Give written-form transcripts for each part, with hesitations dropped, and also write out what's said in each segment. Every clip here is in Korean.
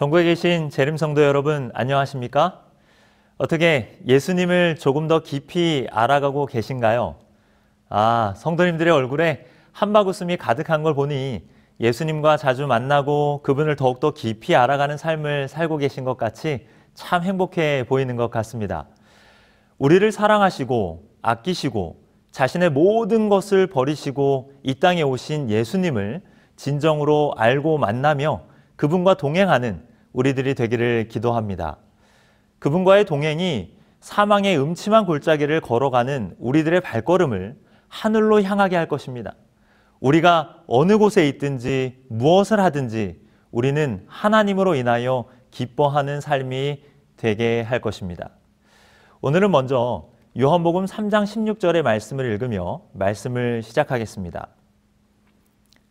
전국에 계신 재림 성도 여러분, 안녕하십니까? 어떻게 예수님을 조금 더 깊이 알아가고 계신가요? 성도님들의 얼굴에 한바구음이 가득한 걸 보니 예수님과 자주 만나고 그분을 더욱더 깊이 알아가는 삶을 살고 계신 것 같이 참 행복해 보이는 것 같습니다. 우리를 사랑하시고 아끼시고 자신의 모든 것을 버리시고 이 땅에 오신 예수님을 진정으로 알고 만나며 그분과 동행하는 우리들이 되기를 기도합니다. 그분과의 동행이 사망의 음침한 골짜기를 걸어가는 우리들의 발걸음을 하늘로 향하게 할 것입니다. 우리가 어느 곳에 있든지 무엇을 하든지 우리는 하나님으로 인하여 기뻐하는 삶이 되게 할 것입니다. 오늘은 먼저 요한복음 3장 16절의 말씀을 읽으며 말씀을 시작하겠습니다.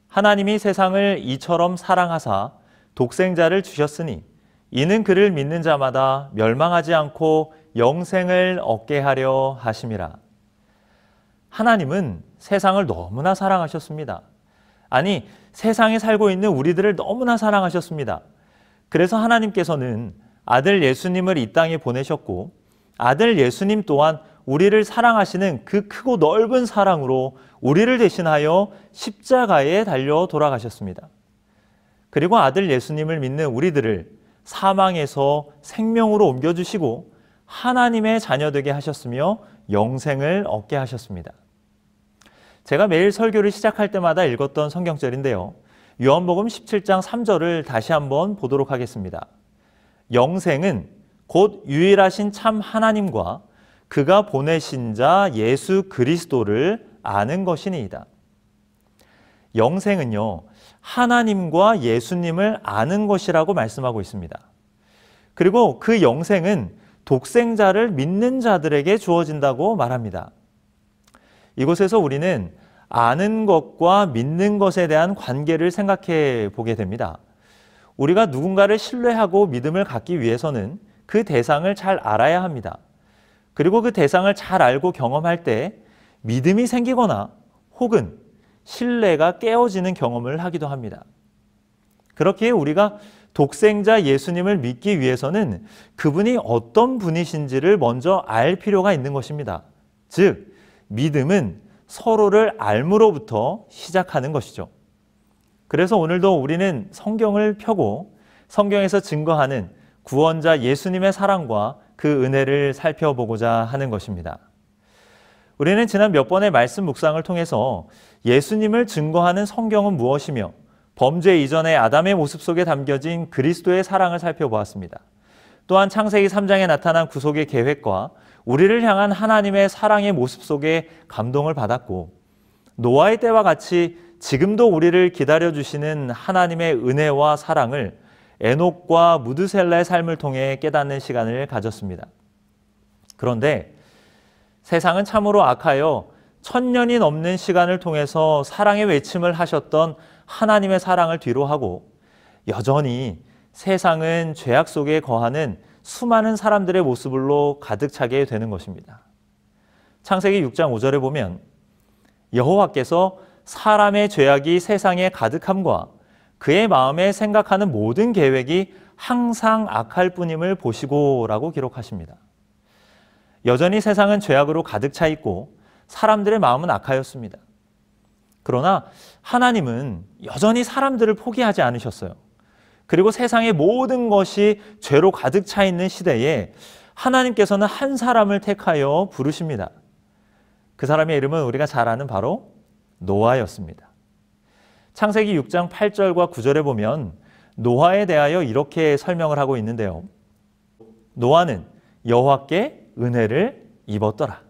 하나님이 세상을 이처럼 사랑하사 독생자를 주셨으니 이는 그를 믿는 자마다 멸망하지 않고 영생을 얻게 하려 하심이라. 하나님은 세상을 너무나 사랑하셨습니다. 아니, 세상에 살고 있는 우리들을 너무나 사랑하셨습니다. 그래서 하나님께서는 아들 예수님을 이 땅에 보내셨고 아들 예수님 또한 우리를 사랑하시는 그 크고 넓은 사랑으로 우리를 대신하여 십자가에 달려 돌아가셨습니다. 그리고 아들 예수님을 믿는 우리들을 사망에서 생명으로 옮겨주시고 하나님의 자녀되게 하셨으며 영생을 얻게 하셨습니다. 제가 매일 설교를 시작할 때마다 읽었던 성경절인데요. 요한복음 17장 3절을 다시 한번 보도록 하겠습니다. 영생은 곧 유일하신 참 하나님과 그가 보내신 자 예수 그리스도를 아는 것이니이다. 영생은요, 하나님과 예수님을 아는 것이라고 말씀하고 있습니다. 그리고 그 영생은 독생자를 믿는 자들에게 주어진다고 말합니다. 이곳에서 우리는 아는 것과 믿는 것에 대한 관계를 생각해 보게 됩니다. 우리가 누군가를 신뢰하고 믿음을 갖기 위해서는 그 대상을 잘 알아야 합니다. 그리고 그 대상을 잘 알고 경험할 때 믿음이 생기거나 혹은 신뢰가 깨어지는 경험을 하기도 합니다. 그렇기에 우리가 독생자 예수님을 믿기 위해서는 그분이 어떤 분이신지를 먼저 알 필요가 있는 것입니다. 즉, 믿음은 서로를 알므로부터 시작하는 것이죠. 그래서 오늘도 우리는 성경을 펴고 성경에서 증거하는 구원자 예수님의 사랑과 그 은혜를 살펴보고자 하는 것입니다. 우리는 지난 몇 번의 말씀 묵상을 통해서 예수님을 증거하는 성경은 무엇이며 범죄 이전의 아담의 모습 속에 담겨진 그리스도의 사랑을 살펴보았습니다. 또한 창세기 3장에 나타난 구속의 계획과 우리를 향한 하나님의 사랑의 모습 속에 감동을 받았고 노아의 때와 같이 지금도 우리를 기다려주시는 하나님의 은혜와 사랑을 에녹과 무드셀라의 삶을 통해 깨닫는 시간을 가졌습니다. 그런데 세상은 참으로 악하여 1000년이 넘는 시간을 통해서 사랑의 외침을 하셨던 하나님의 사랑을 뒤로하고 여전히 세상은 죄악 속에 거하는 수많은 사람들의 모습으로 가득 차게 되는 것입니다. 창세기 6장 5절에 보면 여호와께서 사람의 죄악이 세상에 가득함과 그의 마음에 생각하는 모든 계획이 항상 악할 뿐임을 보시고 라고 기록하십니다. 여전히 세상은 죄악으로 가득 차 있고 사람들의 마음은 악하였습니다. 그러나 하나님은 여전히 사람들을 포기하지 않으셨어요. 그리고 세상의 모든 것이 죄로 가득 차 있는 시대에 하나님께서는 한 사람을 택하여 부르십니다. 그 사람의 이름은 우리가 잘 아는 바로 노아였습니다. 창세기 6장 8절과 9절에 보면 노아에 대하여 이렇게 설명을 하고 있는데요. 노아는 여호와께 은혜를 입었더라.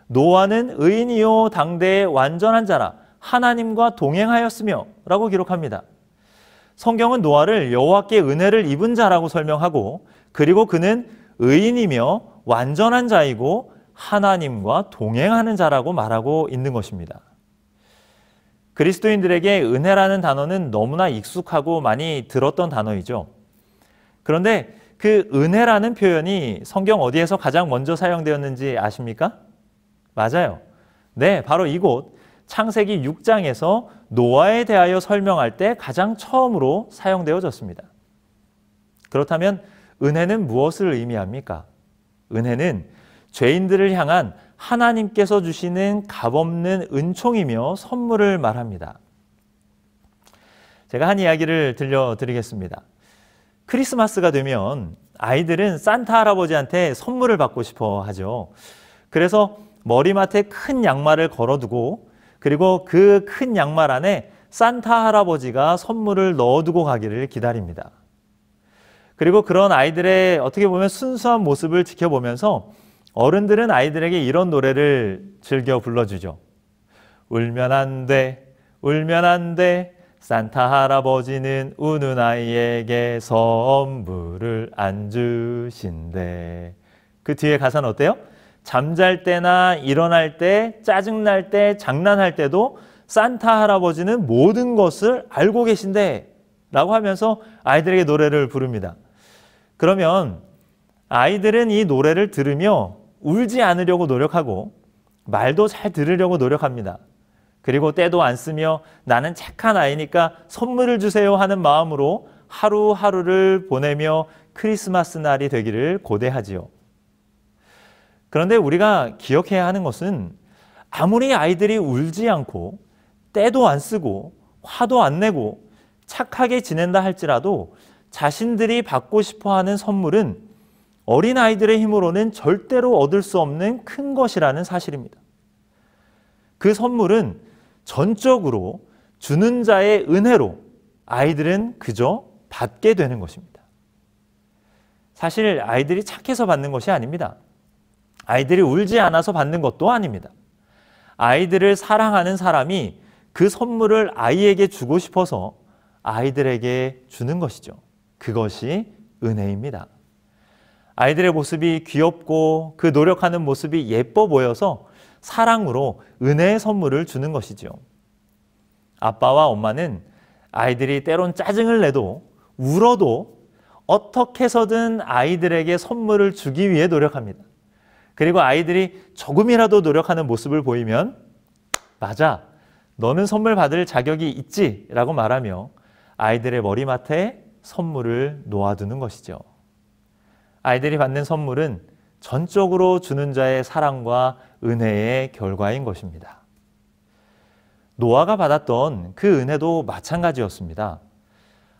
노아는 의인이요 당대의 완전한 자라 하나님과 동행하였으며 라고 기록합니다. 성경은 노아를 여호와께 은혜를 입은 자라고 설명하고 그리고 그는 의인이며 완전한 자이고 하나님과 동행하는 자라고 말하고 있는 것입니다. 그리스도인들에게 은혜라는 단어는 너무나 익숙하고 많이 들었던 단어이죠. 그런데 그 은혜라는 표현이 성경 어디에서 가장 먼저 사용되었는지 아십니까? 맞아요. 네, 바로 이곳 창세기 6장에서 노아에 대하여 설명할 때 가장 처음으로 사용되어졌습니다. 그렇다면 은혜는 무엇을 의미합니까? 은혜는 죄인들을 향한 하나님께서 주시는 값없는 은총이며 선물을 말합니다. 제가 한 이야기를 들려드리겠습니다. 크리스마스가 되면 아이들은 산타 할아버지한테 선물을 받고 싶어 하죠. 그래서 머리맡에 큰 양말을 걸어두고 그리고 그 큰 양말 안에 산타 할아버지가 선물을 넣어두고 가기를 기다립니다. 그리고 그런 아이들의 어떻게 보면 순수한 모습을 지켜보면서 어른들은 아이들에게 이런 노래를 즐겨 불러주죠. 울면 안 돼, 울면 안 돼, 산타 할아버지는 우는 아이에게 선물을 안 주신대. 그 뒤에 가사는 어때요? 잠잘 때나 일어날 때, 짜증날 때, 장난할 때도 산타 할아버지는 모든 것을 알고 계신데 라고 하면서 아이들에게 노래를 부릅니다. 그러면 아이들은 이 노래를 들으며 울지 않으려고 노력하고 말도 잘 들으려고 노력합니다. 그리고 때도 안 쓰며 나는 착한 아이니까 선물을 주세요 하는 마음으로 하루하루를 보내며 크리스마스 날이 되기를 고대하지요. 그런데 우리가 기억해야 하는 것은 아무리 아이들이 울지 않고 때도 안 쓰고 화도 안 내고 착하게 지낸다 할지라도 자신들이 받고 싶어하는 선물은 어린아이들의 힘으로는 절대로 얻을 수 없는 큰 것이라는 사실입니다. 그 선물은 전적으로 주는 자의 은혜로 아이들은 그저 받게 되는 것입니다. 사실 아이들이 착해서 받는 것이 아닙니다. 아이들이 울지 않아서 받는 것도 아닙니다. 아이들을 사랑하는 사람이 그 선물을 아이에게 주고 싶어서 아이들에게 주는 것이죠. 그것이 은혜입니다. 아이들의 모습이 귀엽고 그 노력하는 모습이 예뻐 보여서 사랑으로 은혜의 선물을 주는 것이죠. 아빠와 엄마는 아이들이 때론 짜증을 내도 울어도 어떻게 해서든 아이들에게 선물을 주기 위해 노력합니다. 그리고 아이들이 조금이라도 노력하는 모습을 보이면 맞아, 너는 선물 받을 자격이 있지 라고 말하며 아이들의 머리맡에 선물을 놓아두는 것이죠. 아이들이 받는 선물은 전적으로 주는 자의 사랑과 은혜의 결과인 것입니다. 노아가 받았던 그 은혜도 마찬가지였습니다.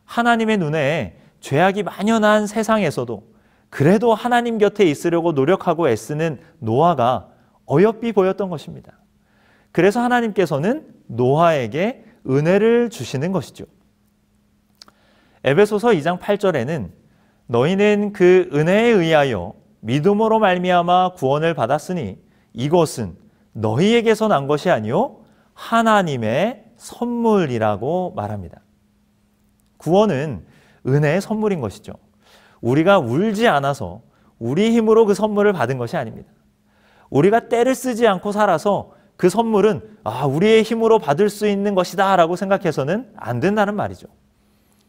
하나님의 눈에 죄악이 만연한 세상에서도 그래도 하나님 곁에 있으려고 노력하고 애쓰는 노아가 어여삐 보였던 것입니다. 그래서 하나님께서는 노아에게 은혜를 주시는 것이죠. 에베소서 2장 8절에는 너희는 그 은혜에 의하여 믿음으로 말미암아 구원을 받았으니 이것은 너희에게서 난 것이 아니요 하나님의 선물이라고 말합니다. 구원은 은혜의 선물인 것이죠. 우리가 울지 않아서 우리 힘으로 그 선물을 받은 것이 아닙니다. 우리가 때를 쓰지 않고 살아서 그 선물은 우리의 힘으로 받을 수 있는 것이다 라고 생각해서는 안 된다는 말이죠.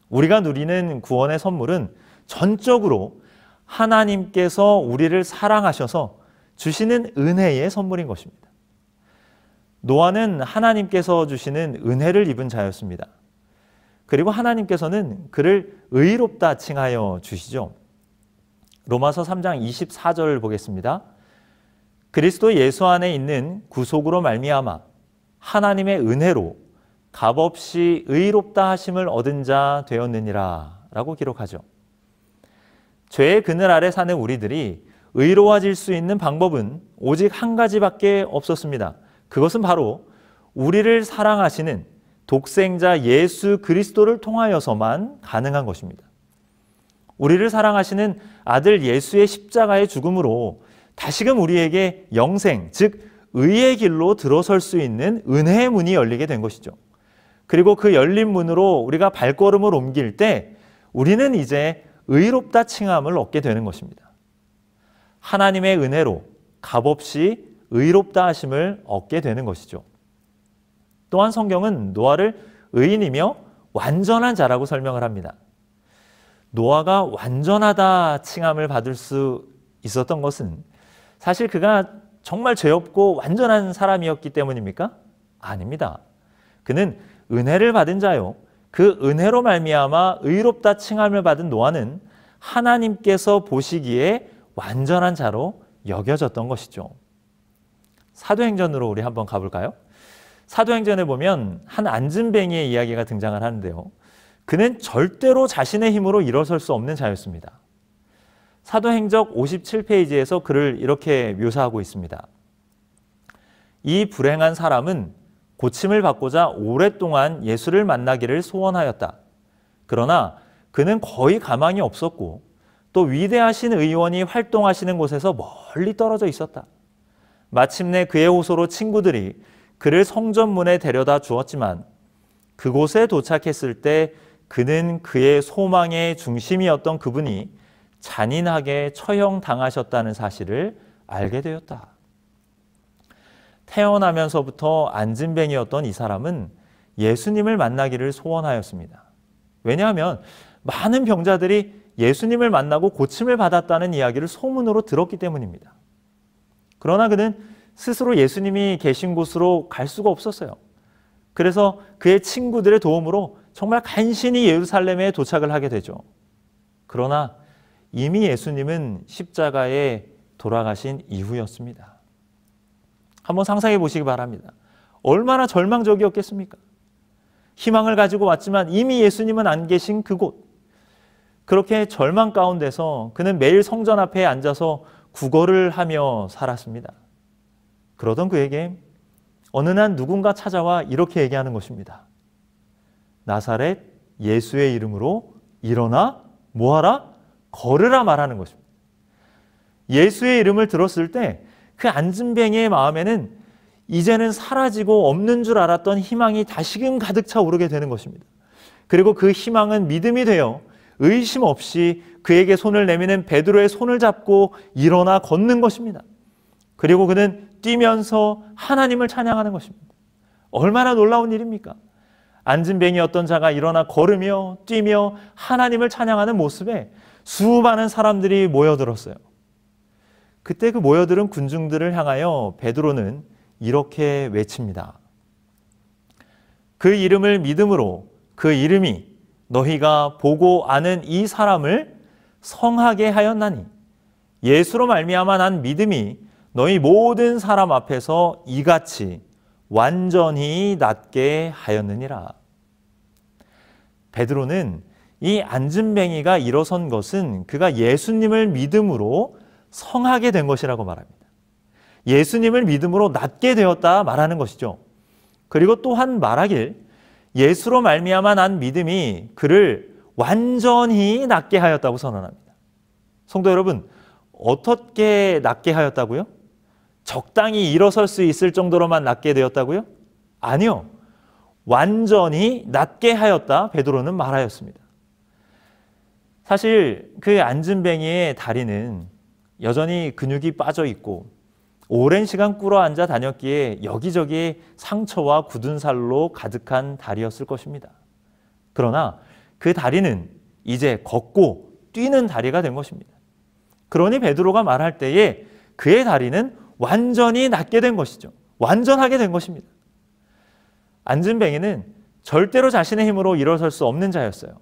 우리가 누리는 구원의 선물은 전적으로 하나님께서 우리를 사랑하셔서 주시는 은혜의 선물인 것입니다. 노아는 하나님께서 주시는 은혜를 입은 자였습니다. 그리고 하나님께서는 그를 의롭다 칭하여 주시죠. 로마서 3장 24절 보겠습니다. 그리스도 예수 안에 있는 구속으로 말미암아 하나님의 은혜로 값없이 의롭다 하심을 얻은 자 되었느니라 라고 기록하죠. 죄의 그늘 아래 사는 우리들이 의로워질 수 있는 방법은 오직 한 가지밖에 없었습니다. 그것은 바로 우리를 사랑하시는 독생자 예수 그리스도를 통하여서만 가능한 것입니다. 우리를 사랑하시는 아들 예수의 십자가의 죽음으로 다시금 우리에게 영생, 즉 의의 길로 들어설 수 있는 은혜의 문이 열리게 된 것이죠. 그리고 그 열린 문으로 우리가 발걸음을 옮길 때 우리는 이제 의롭다 칭함을 얻게 되는 것입니다. 하나님의 은혜로 값없이 의롭다 하심을 얻게 되는 것이죠. 또한 성경은 노아를 의인이며 완전한 자라고 설명을 합니다. 노아가 완전하다 칭함을 받을 수 있었던 것은 사실 그가 정말 죄 없고 완전한 사람이었기 때문입니까? 아닙니다. 그는 은혜를 받은 자요. 그 은혜로 말미암아 의롭다 칭함을 받은 노아는 하나님께서 보시기에 완전한 자로 여겨졌던 것이죠. 사도행전으로 우리 한번 가볼까요? 사도행전에 보면 한 안진뱅이의 이야기가 등장을 하는데요. 그는 절대로 자신의 힘으로 일어설 수 없는 자였습니다. 사도행적 57페이지에서 그를 이렇게 묘사하고 있습니다. 이 불행한 사람은 고침을 받고자 오랫동안 예수를 만나기를 소원하였다. 그러나 그는 거의 가망이 없었고 또 위대하신 의원이 활동하시는 곳에서 멀리 떨어져 있었다. 마침내 그의 호소로 친구들이 그를 성전문에 데려다 주었지만 그곳에 도착했을 때 그는 그의 소망의 중심이었던 그분이 잔인하게 처형당하셨다는 사실을 알게 되었다. 태어나면서부터 안진뱅이였던 이 사람은 예수님을 만나기를 소원하였습니다. 왜냐하면 많은 병자들이 예수님을 만나고 고침을 받았다는 이야기를 소문으로 들었기 때문입니다. 그러나 그는 스스로 예수님이 계신 곳으로 갈 수가 없었어요. 그래서 그의 친구들의 도움으로 정말 간신히 예루살렘에 도착을 하게 되죠. 그러나 이미 예수님은 십자가에 돌아가신 이후였습니다. 한번 상상해 보시기 바랍니다. 얼마나 절망적이었겠습니까? 희망을 가지고 왔지만 이미 예수님은 안 계신 그곳. 그렇게 절망 가운데서 그는 매일 성전 앞에 앉아서 구걸을 하며 살았습니다. 그러던 그에게 어느 날 누군가 찾아와 이렇게 얘기하는 것입니다. 나사렛 예수의 이름으로 일어나 뭐하라? 걸으라 말하는 것입니다. 예수의 이름을 들었을 때 그 안진뱅이의 마음에는 이제는 사라지고 없는 줄 알았던 희망이 다시금 가득 차오르게 되는 것입니다. 그리고 그 희망은 믿음이 되어 의심 없이 그에게 손을 내미는 베드로의 손을 잡고 일어나 걷는 것입니다. 그리고 그는 뛰면서 하나님을 찬양하는 것입니다. 얼마나 놀라운 일입니까? 안진뱅이였던 자가 일어나 걸으며 뛰며 하나님을 찬양하는 모습에 수많은 사람들이 모여들었어요. 그때 그 모여들은 군중들을 향하여 베드로는 이렇게 외칩니다. 그 이름을 믿음으로 그 이름이 너희가 보고 아는 이 사람을 성하게 하였나니 예수로 말미암아 난 믿음이 너희 모든 사람 앞에서 이같이 완전히 낫게 하였느니라. 베드로는 이 안진뱅이가 일어선 것은 그가 예수님을 믿음으로 성하게 된 것이라고 말합니다. 예수님을 믿음으로 낫게 되었다 말하는 것이죠. 그리고 또한 말하길 예수로 말미암아 난 믿음이 그를 완전히 낫게 하였다고 선언합니다. 성도 여러분, 어떻게 낫게 하였다고요? 적당히 일어설 수 있을 정도로만 낫게 되었다고요? 아니요. 완전히 낫게 하였다 베드로는 말하였습니다. 사실 그 안진뱅이의 다리는 여전히 근육이 빠져 있고 오랜 시간 꿇어 앉아 다녔기에 여기저기 상처와 굳은 살로 가득한 다리였을 것입니다. 그러나 그 다리는 이제 걷고 뛰는 다리가 된 것입니다. 그러니 베드로가 말할 때에 그의 다리는 완전히 낫게 된 것이죠. 완전하게 된 것입니다. 안진뱅이는 절대로 자신의 힘으로 일어설 수 없는 자였어요.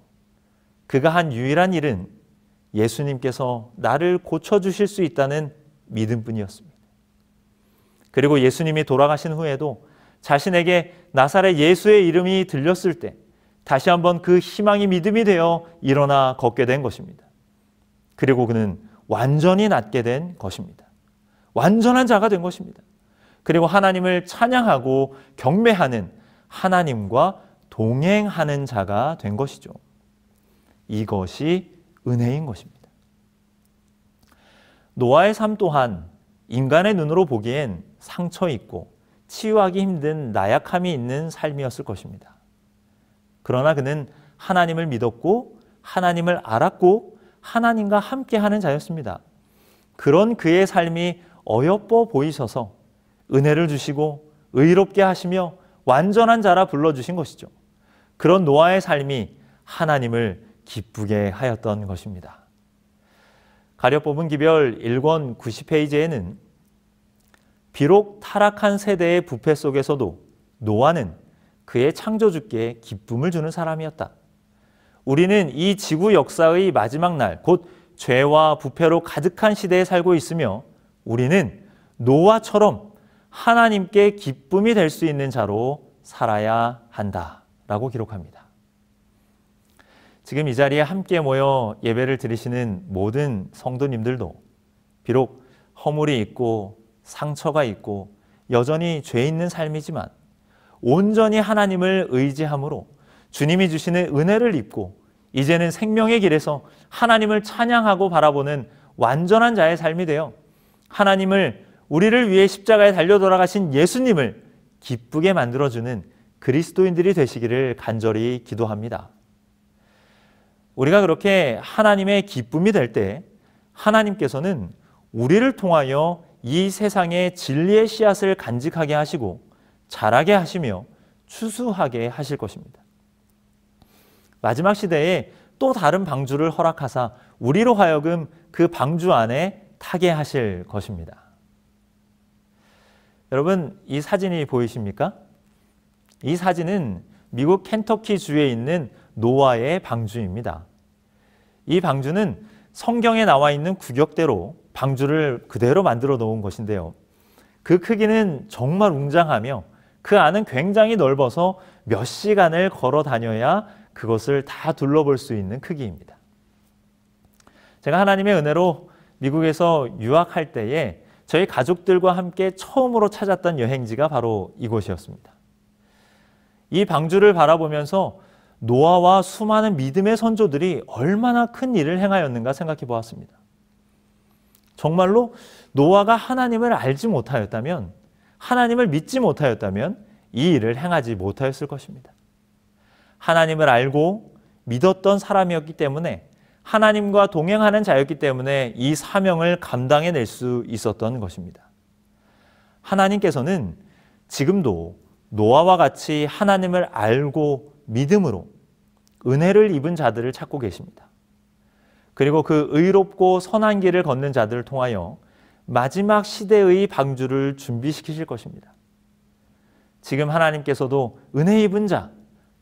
그가 한 유일한 일은 예수님께서 나를 고쳐주실 수 있다는 믿음뿐이었습니다. 그리고 예수님이 돌아가신 후에도 자신에게 나사렛 예수의 이름이 들렸을 때 다시 한번 그 희망이 믿음이 되어 일어나 걷게 된 것입니다. 그리고 그는 완전히 낫게 된 것입니다. 완전한 자가 된 것입니다. 그리고 하나님을 찬양하고 경배하는 하나님과 동행하는 자가 된 것이죠. 이것이 은혜인 것입니다. 노아의 삶 또한 인간의 눈으로 보기엔 상처 있고 치유하기 힘든 나약함이 있는 삶이었을 것입니다. 그러나 그는 하나님을 믿었고 하나님을 알았고 하나님과 함께하는 자였습니다. 그런 그의 삶이 어여뻐 보이셔서 은혜를 주시고 의롭게 하시며 완전한 자라 불러주신 것이죠. 그런 노아의 삶이 하나님을 기쁘게 하였던 것입니다. 가려 뽑은 기별 1권 90페이지에는 비록 타락한 세대의 부패 속에서도 노아는 그의 창조주께 기쁨을 주는 사람이었다. 우리는 이 지구 역사의 마지막 날, 곧 죄와 부패로 가득한 시대에 살고 있으며 우리는 노아처럼 하나님께 기쁨이 될 수 있는 자로 살아야 한다라고 기록합니다. 지금 이 자리에 함께 모여 예배를 드리시는 모든 성도님들도 비록 허물이 있고 상처가 있고 여전히 죄 있는 삶이지만 온전히 하나님을 의지함으로 주님이 주시는 은혜를 입고 이제는 생명의 길에서 하나님을 찬양하고 바라보는 완전한 자의 삶이 되어 하나님을 우리를 위해 십자가에 달려 돌아가신 예수님을 기쁘게 만들어주는 그리스도인들이 되시기를 간절히 기도합니다. 우리가 그렇게 하나님의 기쁨이 될 때 하나님께서는 우리를 통하여 이 세상의 진리의 씨앗을 간직하게 하시고 자라게 하시며 추수하게 하실 것입니다. 마지막 시대에 또 다른 방주를 허락하사 우리로 하여금 그 방주 안에 타게 하실 것입니다. 여러분, 이 사진이 보이십니까? 이 사진은 미국 켄터키 주에 있는 노아의 방주입니다. 이 방주는 성경에 나와 있는 구격대로 방주를 그대로 만들어 놓은 것인데요. 그 크기는 정말 웅장하며 그 안은 굉장히 넓어서 몇 시간을 걸어 다녀야 그것을 다 둘러볼 수 있는 크기입니다. 제가 하나님의 은혜로 미국에서 유학할 때에 저희 가족들과 함께 처음으로 찾았던 여행지가 바로 이곳이었습니다. 이 방주를 바라보면서 노아와 수많은 믿음의 선조들이 얼마나 큰 일을 행하였는가 생각해 보았습니다. 정말로 노아가 하나님을 알지 못하였다면, 하나님을 믿지 못하였다면 이 일을 행하지 못하였을 것입니다. 하나님을 알고 믿었던 사람이었기 때문에, 하나님과 동행하는 자였기 때문에 이 사명을 감당해낼 수 있었던 것입니다. 하나님께서는 지금도 노아와 같이 하나님을 알고 믿음으로 은혜를 입은 자들을 찾고 계십니다. 그리고 그 의롭고 선한 길을 걷는 자들을 통하여 마지막 시대의 방주를 준비시키실 것입니다. 지금 하나님께서도 은혜 입은 자,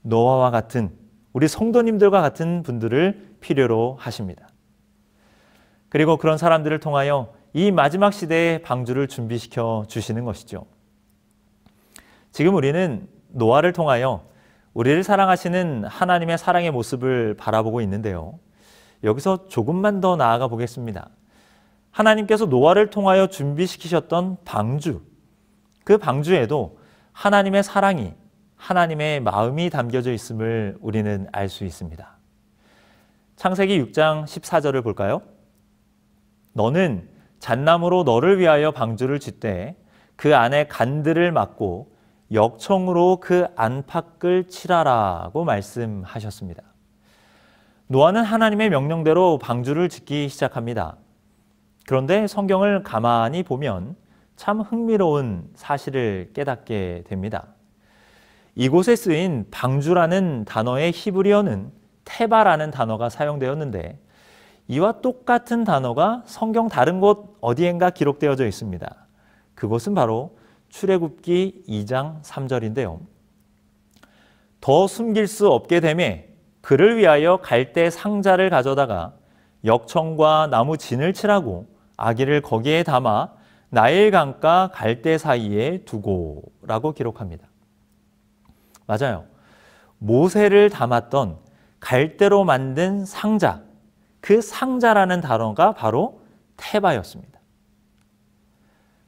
노아와 같은 우리 성도님들과 같은 분들을 필요로 하십니다. 그리고 그런 사람들을 통하여 이 마지막 시대의 방주를 준비시켜 주시는 것이죠. 지금 우리는 노아를 통하여 우리를 사랑하시는 하나님의 사랑의 모습을 바라보고 있는데요. 여기서 조금만 더 나아가 보겠습니다. 하나님께서 노아를 통하여 준비시키셨던 방주, 그 방주에도 하나님의 사랑이, 하나님의 마음이 담겨져 있음을 우리는 알 수 있습니다. 창세기 6장 14절을 볼까요? 너는 잣나무로 너를 위하여 방주를 짓되 그 안에 간들을 막고 역청으로 그 안팎을 칠하라고 말씀하셨습니다. 노아는 하나님의 명령대로 방주를 짓기 시작합니다. 그런데 성경을 가만히 보면 참 흥미로운 사실을 깨닫게 됩니다. 이곳에 쓰인 방주라는 단어의 히브리어는 테바라는 단어가 사용되었는데 이와 똑같은 단어가 성경 다른 곳 어디엔가 기록되어져 있습니다. 그것은 바로 출애굽기 2장 3절인데요. 더 숨길 수 없게 되매 그를 위하여 갈대 상자를 가져다가 역청과 나무 진을 칠하고 아기를 거기에 담아 나일강가 갈대 사이에 두고라고 기록합니다. 맞아요. 모세를 담았던 갈대로 만든 상자, 그 상자라는 단어가 바로 테바였습니다.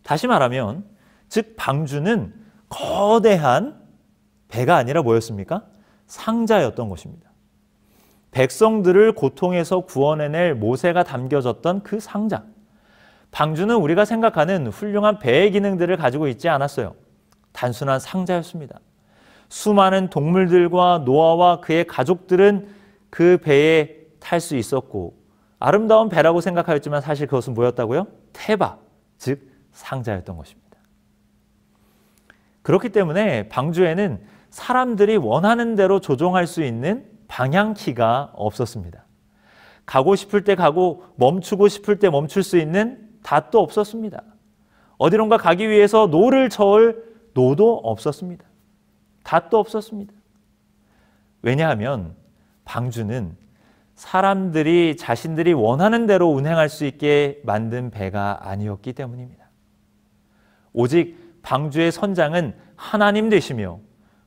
다시 말하면 즉 방주는 거대한 배가 아니라 뭐였습니까? 상자였던 것입니다. 백성들을 고통에서 구원해낼 모세가 담겨졌던 그 상자. 방주는 우리가 생각하는 훌륭한 배의 기능들을 가지고 있지 않았어요. 단순한 상자였습니다. 수많은 동물들과 노아와 그의 가족들은 그 배에 탈 수 있었고 아름다운 배라고 생각하였지만 사실 그것은 뭐였다고요? 테바, 즉 상자였던 것입니다. 그렇기 때문에 방주에는 사람들이 원하는 대로 조종할 수 있는 방향키가 없었습니다. 가고 싶을 때 가고 멈추고 싶을 때 멈출 수 있는 닷도 없었습니다. 어디론가 가기 위해서 노를 저을 노도 없었습니다. 닷도 없었습니다. 왜냐하면 방주는 사람들이 자신들이 원하는 대로 운행할 수 있게 만든 배가 아니었기 때문입니다. 오직 방주의 선장은 하나님 되시며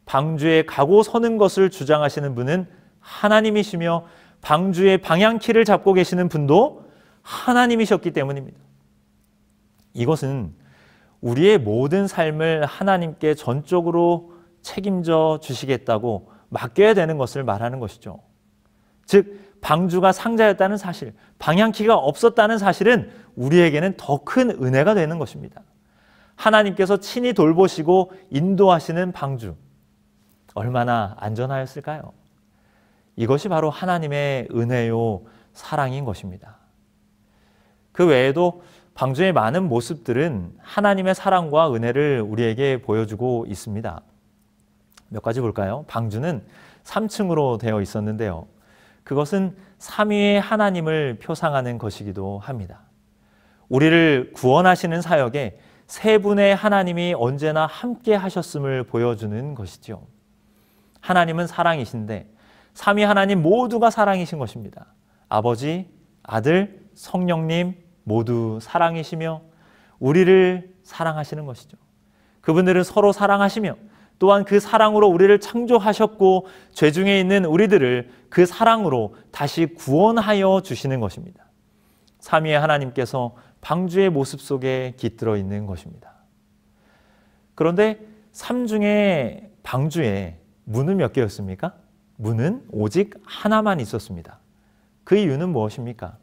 방주에 가고 서는 것을 주장하시는 분은 하나님이시며 방주의 방향키를 잡고 계시는 분도 하나님이셨기 때문입니다. 이것은 우리의 모든 삶을 하나님께 전적으로 책임져 주시겠다고 맡겨야 되는 것을 말하는 것이죠. 즉 방주가 상자였다는 사실, 방향키가 없었다는 사실은 우리에게는 더 큰 은혜가 되는 것입니다. 하나님께서 친히 돌보시고 인도하시는 방주, 얼마나 안전하였을까요? 이것이 바로 하나님의 은혜요 사랑인 것입니다. 그 외에도 방주의 많은 모습들은 하나님의 사랑과 은혜를 우리에게 보여주고 있습니다. 몇 가지 볼까요? 방주는 3층으로 되어 있었는데요. 그것은 삼위의 하나님을 표상하는 것이기도 합니다. 우리를 구원하시는 사역에 세 분의 하나님이 언제나 함께 하셨음을 보여주는 것이죠. 하나님은 사랑이신데 삼위 하나님 모두가 사랑이신 것입니다. 아버지, 아들, 성령님 모두 사랑이시며 우리를 사랑하시는 것이죠. 그분들은 서로 사랑하시며 또한 그 사랑으로 우리를 창조하셨고 죄 중에 있는 우리들을 그 사랑으로 다시 구원하여 주시는 것입니다. 삼위의 하나님께서 방주의 모습 속에 깃들어 있는 것입니다. 그런데 삼중의 방주에 문은 몇 개였습니까? 문은 오직 하나만 있었습니다. 그 이유는 무엇입니까?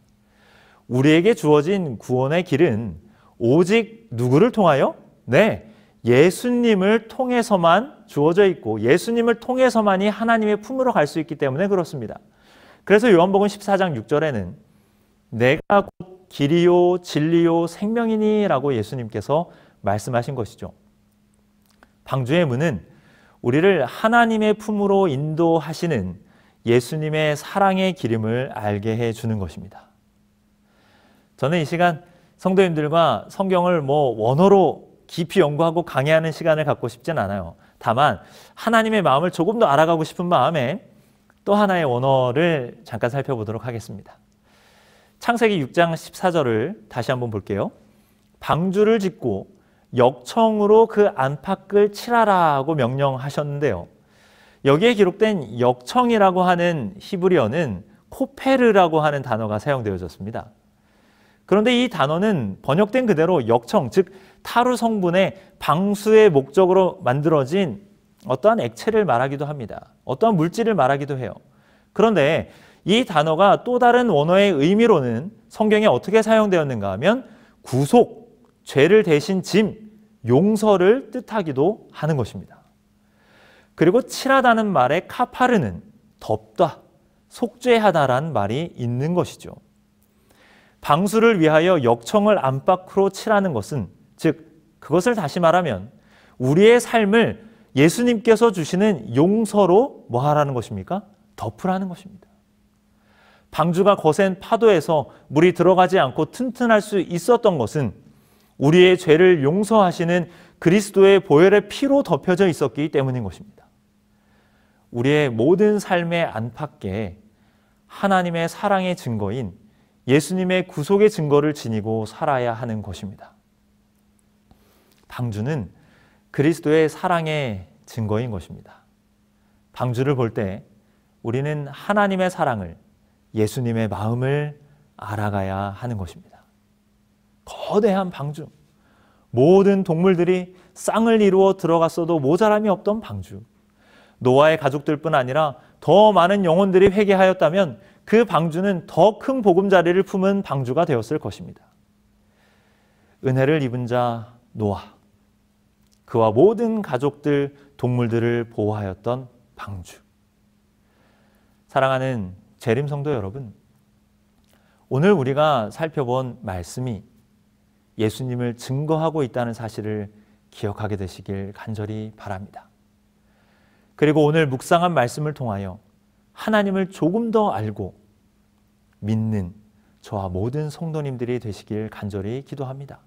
우리에게 주어진 구원의 길은 오직 누구를 통하여? 네, 예수님을 통해서만 주어져 있고 예수님을 통해서만이 하나님의 품으로 갈 수 있기 때문에 그렇습니다. 그래서 요한복음 14장 6절에는 내가 곧 길이요 진리요 생명이니 라고 예수님께서 말씀하신 것이죠. 방주의 문은 우리를 하나님의 품으로 인도하시는 예수님의 사랑의 기름을 알게 해주는 것입니다. 저는 이 시간 성도님들과 성경을 원어로 깊이 연구하고 강의하는 시간을 갖고 싶진 않아요. 다만 하나님의 마음을 조금 더 알아가고 싶은 마음에 또 하나의 원어를 잠깐 살펴보도록 하겠습니다. 창세기 6장 14절을 다시 한번 볼게요. 방주를 짓고 역청으로 그 안팎을 칠하라고 명령하셨는데요. 여기에 기록된 역청이라고 하는 히브리어는 코페르라고 하는 단어가 사용되어졌습니다. 그런데 이 단어는 번역된 그대로 역청, 즉 타루 성분의 방수의 목적으로 만들어진 어떠한 액체를 말하기도 합니다. 어떠한 물질을 말하기도 해요. 그런데 이 단어가 또 다른 원어의 의미로는 성경에 어떻게 사용되었는가 하면 구속, 죄를 대신 짐, 용서를 뜻하기도 하는 것입니다. 그리고 칠하다는 말의 카파르는 덮다, 속죄하다라는 말이 있는 것이죠. 방수를 위하여 역청을 안팎으로 칠하는 것은, 즉 그것을 다시 말하면 우리의 삶을 예수님께서 주시는 용서로 뭐 하라는 것입니까? 덮으라는 것입니다. 방주가 거센 파도에서 물이 들어가지 않고 튼튼할 수 있었던 것은 우리의 죄를 용서하시는 그리스도의 보혈의 피로 덮여져 있었기 때문인 것입니다. 우리의 모든 삶의 안팎에 하나님의 사랑의 증거인 예수님의 구속의 증거를 지니고 살아야 하는 것입니다. 방주는 그리스도의 사랑의 증거인 것입니다. 방주를 볼 때 우리는 하나님의 사랑을, 예수님의 마음을 알아가야 하는 것입니다. 거대한 방주, 모든 동물들이 쌍을 이루어 들어갔어도 모자람이 없던 방주, 노아의 가족들뿐 아니라 더 많은 영혼들이 회개하였다면 그 방주는 더 큰 보금자리를 품은 방주가 되었을 것입니다. 은혜를 입은 자 노아, 그와 모든 가족들, 동물들을 보호하였던 방주. 사랑하는 재림 성도 여러분, 오늘 우리가 살펴본 말씀이 예수님을 증거하고 있다는 사실을 기억하게 되시길 간절히 바랍니다. 그리고 오늘 묵상한 말씀을 통하여 하나님을 조금 더 알고 믿는 저와 모든 성도님들이 되시길 간절히 기도합니다.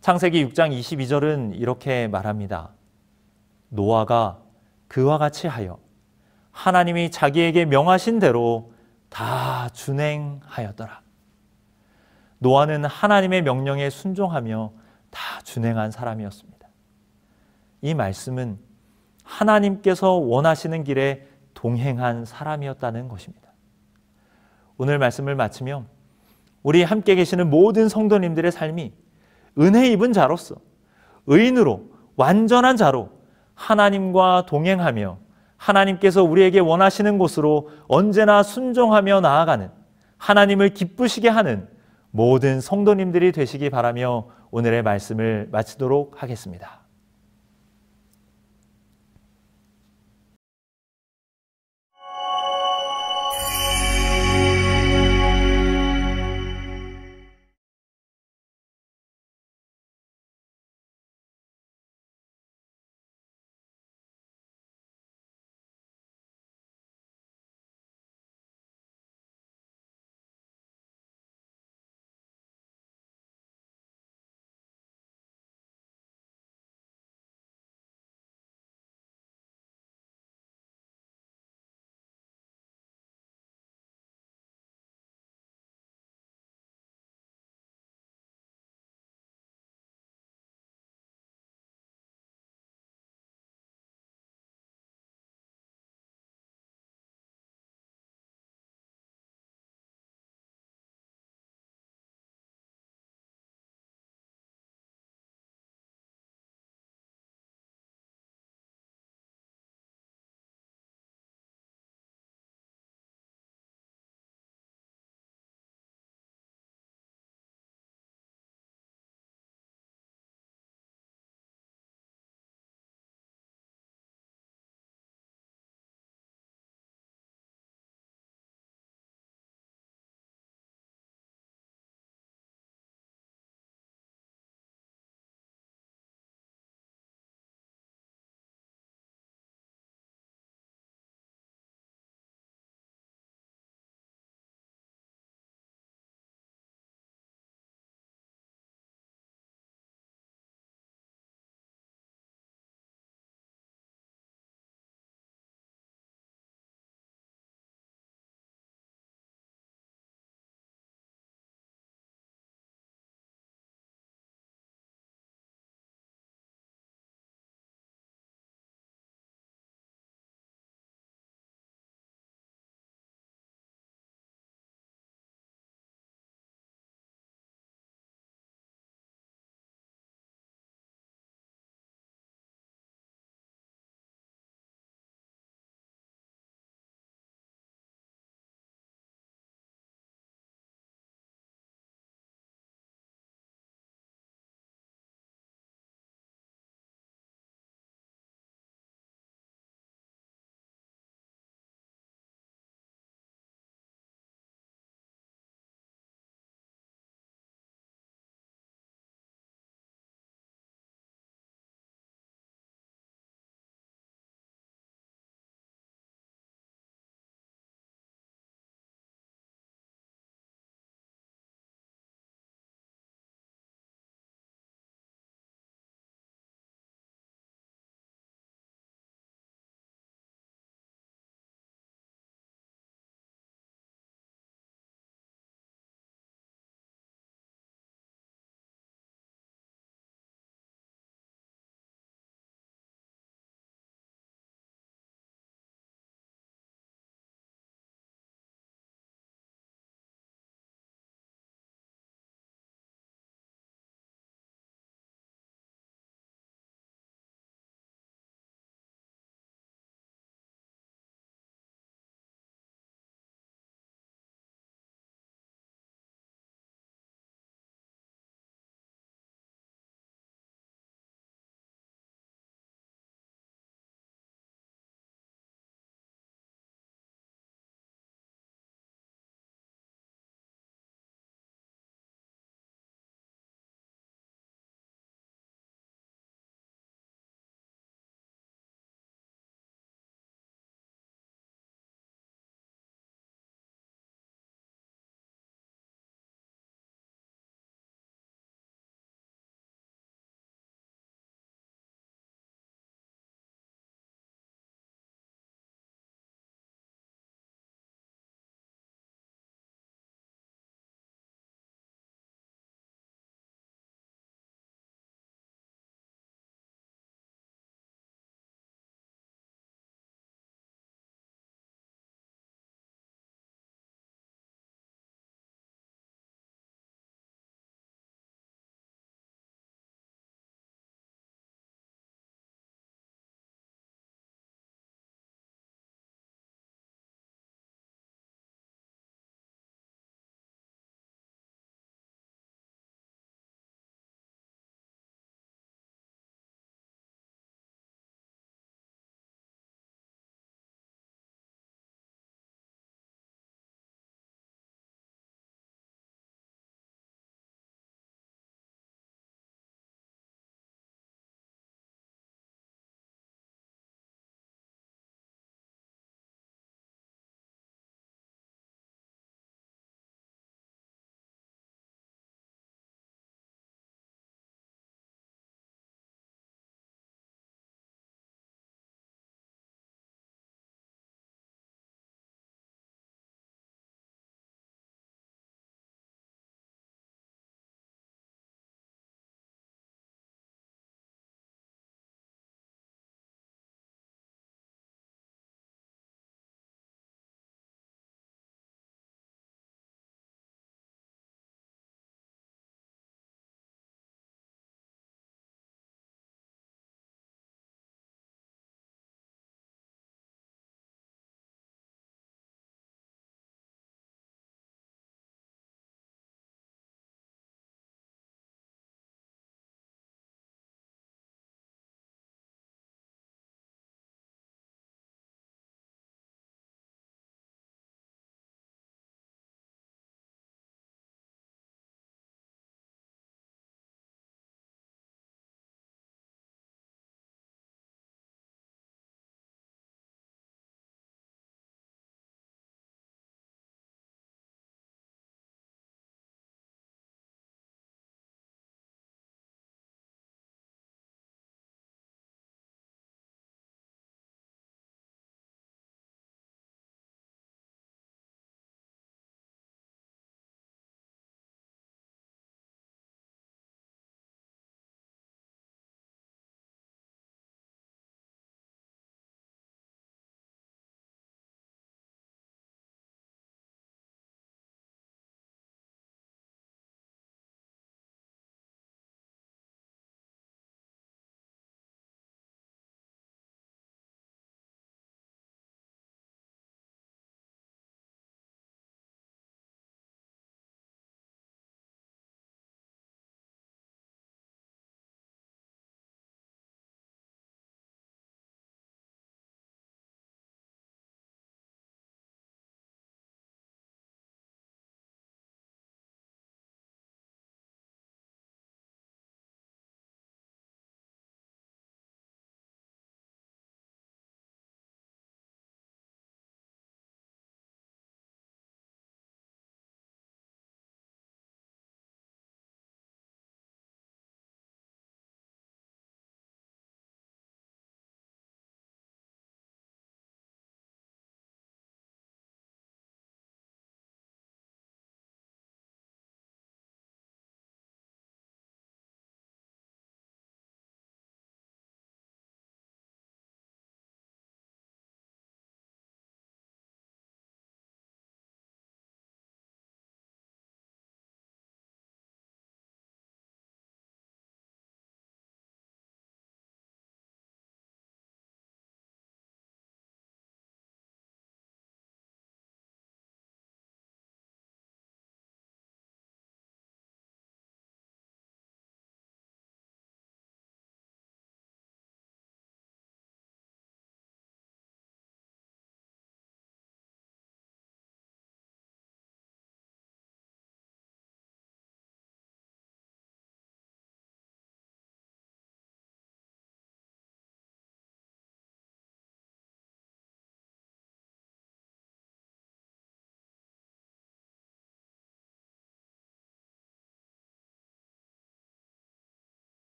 창세기 6장 22절은 이렇게 말합니다. 노아가 그와 같이 하여 하나님이 자기에게 명하신 대로 다 준행하였더라. 노아는 하나님의 명령에 순종하며 다 준행한 사람이었습니다. 이 말씀은 하나님께서 원하시는 길에 동행한 사람이었다는 것입니다. 오늘 말씀을 마치며 우리 함께 계시는 모든 성도님들의 삶이 은혜 입은 자로서, 의인으로, 완전한 자로 하나님과 동행하며 하나님께서 우리에게 원하시는 곳으로 언제나 순종하며 나아가는, 하나님을 기쁘시게 하는 모든 성도님들이 되시기 바라며 오늘의 말씀을 마치도록 하겠습니다.